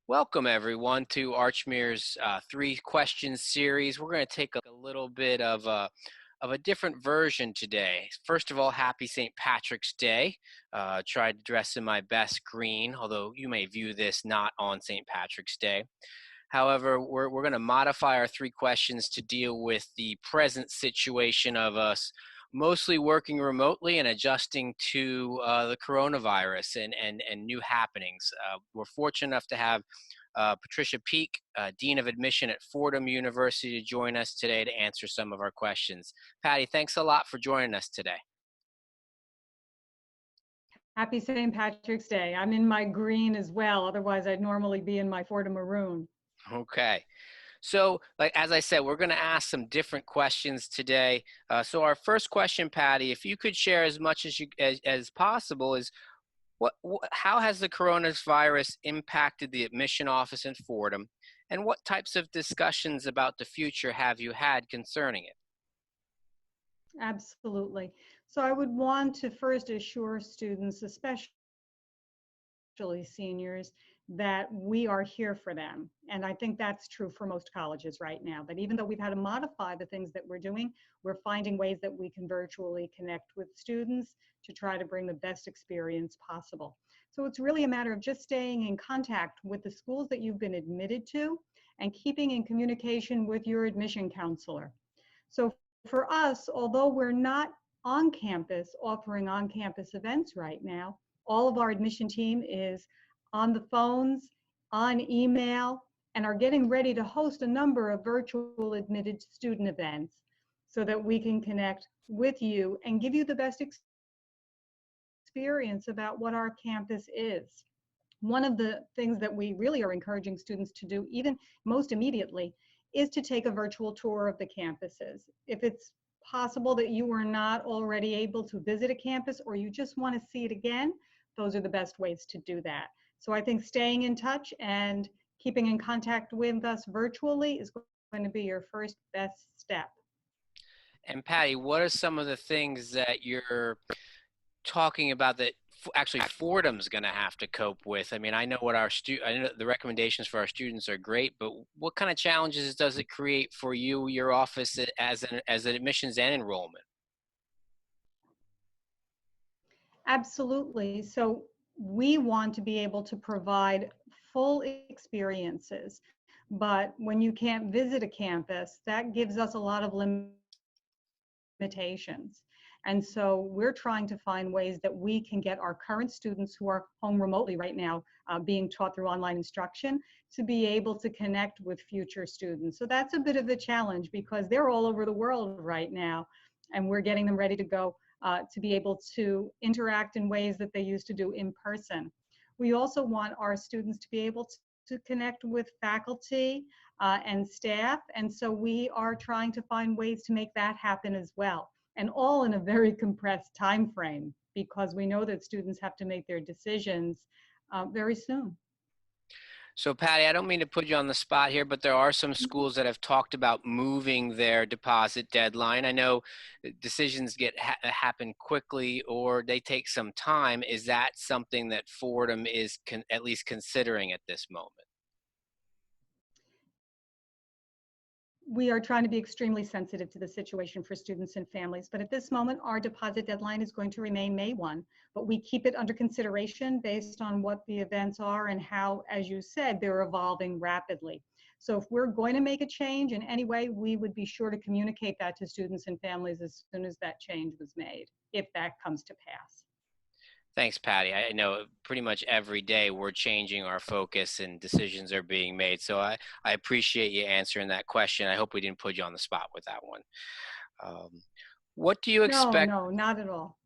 Welcome everyone to Archmere's three questions series. We're going to take a little bit of a different version today. First of all, happy St. Patrick's Day. Tried to dress in my best green, although you may view this not on St. Patrick's Day. However, we're going to modify our three questions to deal with the present situation of us mostly working remotely and adjusting to the coronavirus and new happenings. We're fortunate enough to have Patricia Peek, Dean of Admission at Fordham University, to join us today to answer some of our questions. Patty, thanks a lot for joining us today. Happy St. Patrick's Day. I'm in my green as well. Otherwise, I'd normally be in my Fordham maroon. Okay. So, like as I said, we're going to ask some different questions today. So, our first question, Patty, if you could share as much as possible, is how has the coronavirus impacted the admission office in Fordham, and what types of discussions about the future have you had concerning it? Absolutely. So I would want to first assure students, especially seniors, that we are here for them. And I think that's true for most colleges right now, that even though we've had to modify the things that we're doing, we're finding ways that we can virtually connect with students to try to bring the best experience possible. So it's really a matter of just staying in contact with the schools that you've been admitted to and keeping in communication with your admission counselor. So for us, although we're not on campus offering on-campus events right now, all of our admission team is on the phones, on email, and are getting ready to host a number of virtual admitted student events so that we can connect with you and give you the best experience about what our campus is. One of the things that we really are encouraging students to do, even most immediately, is to take a virtual tour of the campuses. If it's possible that you were not already able to visit a campus or you just want to see it again, those are the best ways to do that. So I think staying in touch and keeping in contact with us virtually is going to be your first best step. And Patty, what are some of the things that you're talking about that actually Fordham's going to have to cope with? I mean, I know I know the recommendations for our students are great, but what kind of challenges does it create for you, your office, as an admissions and enrollment? Absolutely. So we want to be able to provide full experiences, but when you can't visit a campus, that gives us a lot of limitations. And so we're trying to find ways that we can get our current students who are home remotely right now, being taught through online instruction, to be able to connect with future students. So that's a bit of a challenge because they're all over the world right now, and we're getting them ready to go to be able to interact in ways that they used to do in person. We also want our students to be able to connect with faculty and staff, and so we are trying to find ways to make that happen as well, and all in a very compressed time frame because we know that students have to make their decisions very soon. So, Patty, I don't mean to put you on the spot here, but there are some schools that have talked about moving their deposit deadline. I know decisions happen quickly or they take some time. Is that something that Fordham is at least considering at this moment? We are trying to be extremely sensitive to the situation for students and families, but at this moment, our deposit deadline is going to remain May 1, but we keep it under consideration based on what the events are and how, as you said, they're evolving rapidly. So if we're going to make a change in any way, we would be sure to communicate that to students and families as soon as that change was made, if that comes to pass. Thanks, Patty. I know pretty much every day we're changing our focus and decisions are being made. So I appreciate you answering that question. I hope we didn't put you on the spot with that one. Um, what do you No, expect? no, not at all.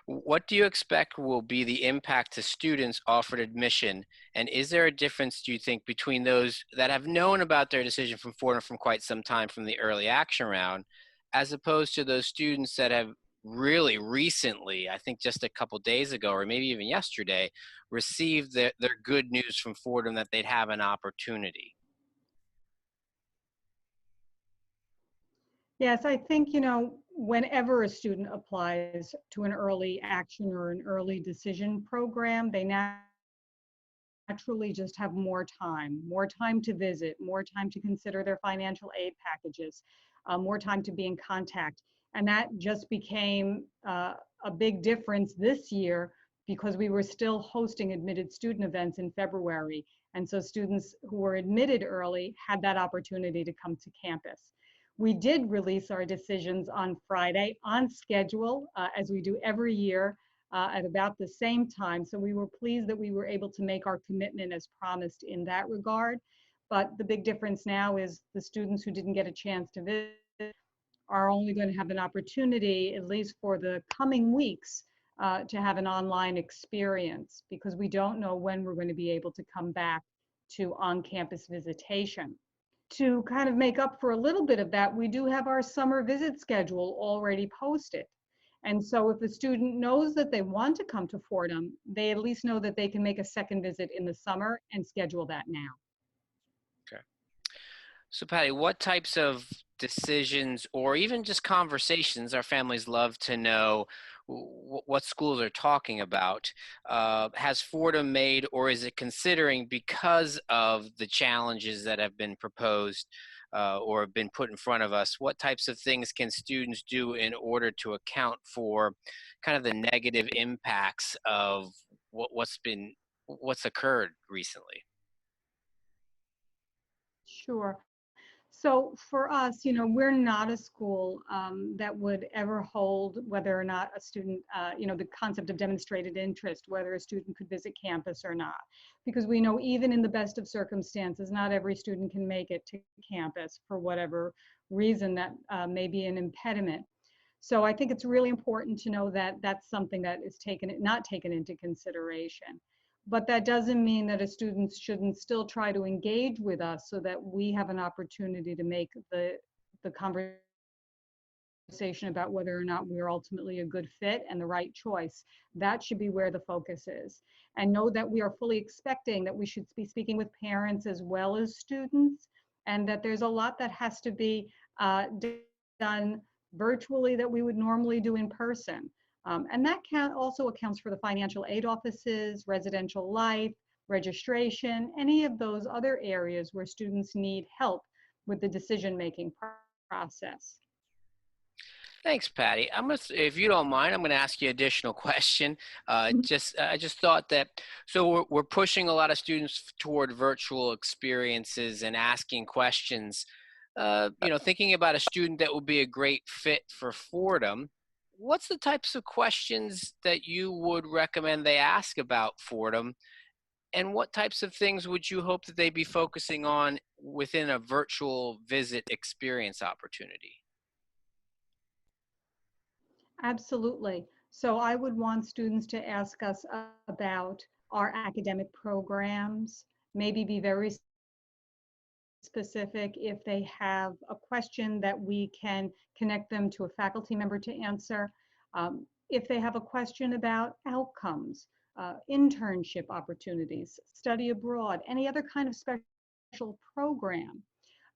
What do you expect will be the impact to students offered admission? And is there a difference, do you think, between those that have known about their decision from Fordham from quite some time from the early action round, as opposed to those students that have really recently, I think just a couple days ago, or maybe even yesterday, received their good news from Fordham that they'd have an opportunity? Yes, I think, whenever a student applies to an early action or an early decision program, they naturally just have more time to visit, more time to consider their financial aid packages, more time to be in contact. And that just became a big difference this year because we were still hosting admitted student events in February. And so students who were admitted early had that opportunity to come to campus. We did release our decisions on Friday on schedule, as we do every year, at about the same time. So we were pleased that we were able to make our commitment as promised in that regard. But the big difference now is the students who didn't get a chance to visit are only going to have an opportunity, at least for the coming weeks, to have an online experience, because we don't know when we're going to be able to come back to on-campus visitation. To kind of make up for a little bit of that, we do have our summer visit schedule already posted. And so if a student knows that they want to come to Fordham, they at least know that they can make a second visit in the summer and schedule that now. Okay. So Patty, what types of decisions or even just conversations, our families love to know what schools are talking about, has Fordham made, or is it considering because of the challenges that have been proposed or have been put in front of us? What types of things can students do in order to account for kind of the negative impacts of what's occurred recently? Sure. So for us, we're not a school that would ever hold whether or not a student, the concept of demonstrated interest, whether a student could visit campus or not. Because we know even in the best of circumstances, not every student can make it to campus for whatever reason that may be an impediment. So I think it's really important to know that that's something that is not taken into consideration. But that doesn't mean that a student shouldn't still try to engage with us so that we have an opportunity to make the conversation about whether or not we're ultimately a good fit and the right choice. That should be where the focus is. And know that we are fully expecting that we should be speaking with parents as well as students, and that there's a lot that has to be done virtually that we would normally do in person. And that also accounts for the financial aid offices, residential life, registration, any of those other areas where students need help with the decision-making process. Thanks, Patty. If you don't mind, I'm gonna ask you an additional question. Mhm. I just thought that, so we're pushing a lot of students toward virtual experiences and asking questions. Thinking about a student that would be a great fit for Fordham, what's the types of questions that you would recommend they ask about Fordham, and what types of things would you hope that they be focusing on within a virtual visit experience opportunity? Absolutely. So I would want students to ask us about our academic programs, maybe be very specific if they have a question that we can connect them to a faculty member to answer. If they have a question about outcomes, internship opportunities, study abroad, any other kind of special program,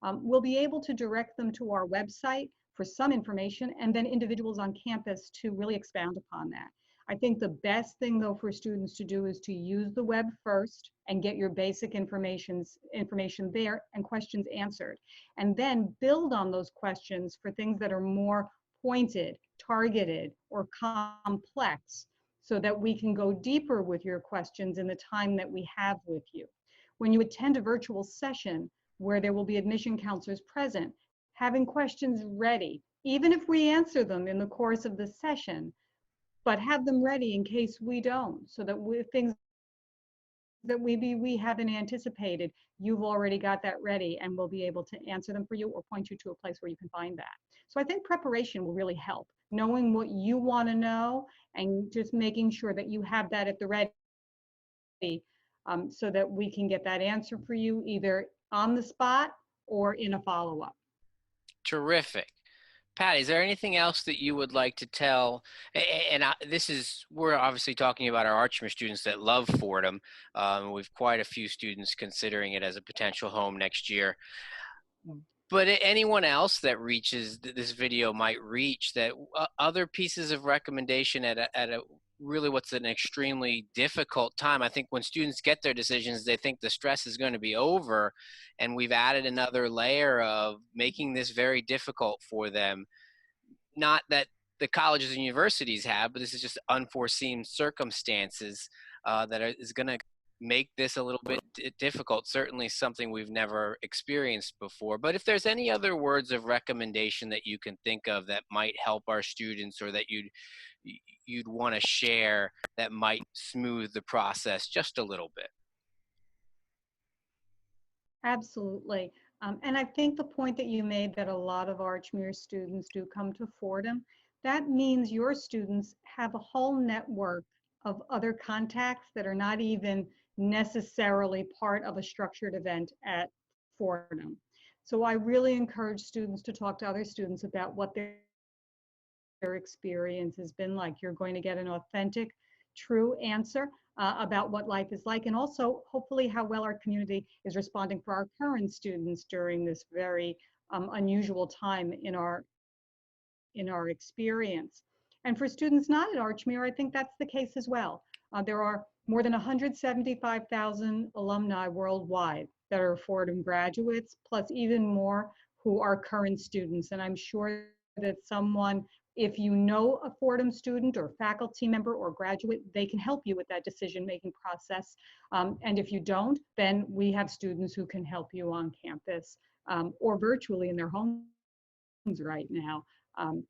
we'll be able to direct them to our website for some information, and then individuals on campus to really expound upon that. I think the best thing, though, for students to do is to use the web first and get your basic information there and questions answered, and then build on those questions for things that are more pointed, targeted, or complex, so that we can go deeper with your questions in the time that we have with you. When you attend a virtual session where there will be admission counselors present, having questions ready, even if we answer them in the course of the session, but have them ready in case we don't, so that things that we haven't anticipated, you've already got that ready and we'll be able to answer them for you or point you to a place where you can find that. So I think preparation will really help, knowing what you want to know and just making sure that you have that at the ready, so that we can get that answer for you either on the spot or in a follow-up. Terrific. Pat, is there anything else that you would like to tell? We're obviously talking about our Archmere students that love Fordham. We've quite a few students considering it as a potential home next year. But anyone else that reaches this video might reach, that other pieces of recommendation at a really what's an extremely difficult time. I think when students get their decisions, they think the stress is going to be over, and we've added another layer of making this very difficult for them. Not that the colleges and universities have, but this is just unforeseen circumstances is going to make this a little bit difficult. Certainly something we've never experienced before. But if there's any other words of recommendation that you can think of that might help our students, or that you'd want to share that might smooth the process just a little bit. Absolutely. And I think the point that you made, that a lot of Archmere students do come to Fordham, that means your students have a whole network of other contacts that are not even necessarily part of a structured event at Fordham. So I really encourage students to talk to other students about what their experience has been like. You're going to get an authentic, true answer about what life is like, and also hopefully how well our community is responding for our current students during this very unusual time in our experience. And for students not at Archmere, I think that's the case as well. There are more than 175,000 alumni worldwide that are Fordham graduates, plus even more who are current students. And I'm sure that someone, if you know a Fordham student or faculty member or graduate, they can help you with that decision-making process. And if you don't, then we have students who can help you on campus or virtually in their homes right now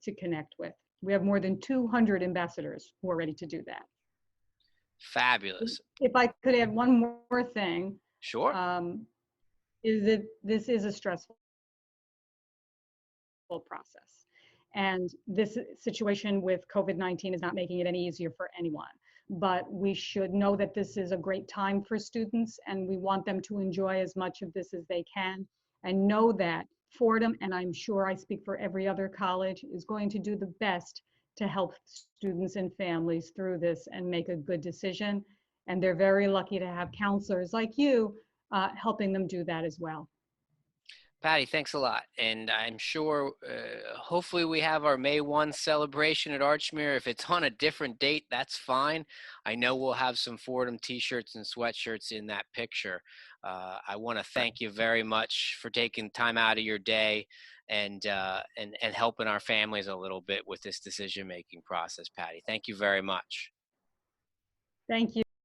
to connect with. We have more than 200 ambassadors who are ready to do that. Fabulous. If I could add one more thing, Sure. is that this is a stressful process. And this situation with COVID-19 is not making it any easier for anyone. But we should know that this is a great time for students, and we want them to enjoy as much of this as they can, and know that Fordham, and I'm sure I speak for every other college, is going to do the best to help students and families through this and make a good decision. And they're very lucky to have counselors like you helping them do that as well. Patty, thanks a lot. And I'm sure, hopefully we have our May 1 celebration at Archmere. If it's on a different date, that's fine. I know we'll have some Fordham t-shirts and sweatshirts in that picture. I want to thank you very much for taking time out of your day and helping our families a little bit with this decision-making process, Patty. Thank you very much. Thank you.